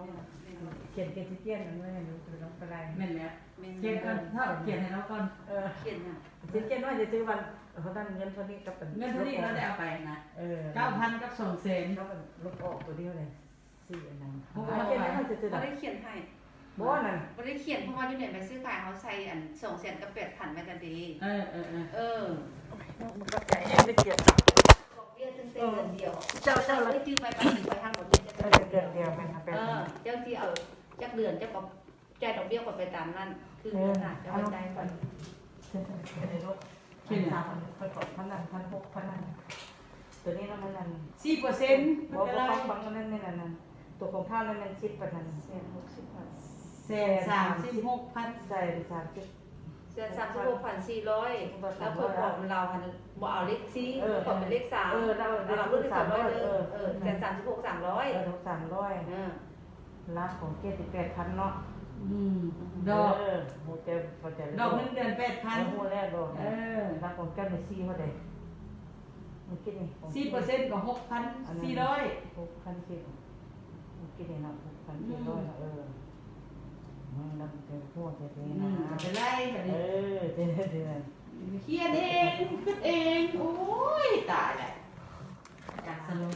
เขาเขียนเขียนนั่นไม่รู้คือน้องอะไร แม่นแล้วเขียนก่อนถ้าเขียนให้เราก่อนเขียนว่าจะซื้อวันเขาตั้งเงินเท่านี้กับเป็น เงินเท่านี้เราได้เอาไปนะ9,000กับ200,000เขาเป็นลบออกตัวเดียวเลย4อันนั้น เขา เขียนให้เขาจะซื้อ เขาได้เขียนให้บ่นั่น เขาได้เขียนเพราะว่าอยู่ในใบซื้อขายเขาใส่อัน200,000กับ8,000ไว้กันดีมันก็ใจไม่เกียดบอกเบี้ยตึ้งเดือนเดียว เจ้าได้จื้อไปปันไปทางหมดเลยเดือนเดียวเป็นเป็นเจ้าที่เอาจักเดือนเจ้าก็จ่ายดอกเบี้ยก็ไปตามนั้นคือเดือนหน้าจะไปจ่ายก่อนในโลกขึ้น3,000กด1,600ตัวนี้มันนั่น 4%บ่ฟังนั่นนี่นั่นตัวของข้าวนั่นมัน10%บาท136,000ใส่30 36,400แล้วเพิ่มของเราบ่เอาเลข4เพิ่มเป็นเลข3เรารุ่นที่300แต่36 300 รับของ78,000เนาะดอกโหเจ็บพอใจดอกเงินเดือน 8,000 โหแล้วดอกรับของกัน4เท่าใดมันคิดนี่ 4% ก็ 6,400 6,400มันคิดนี่เนาะ6,400มันนำเป็นพวกเท่ๆนะเป็นไรแบบนี้เท่เขียนเองคิดเองโอ้ยตายแล้วจากสนุก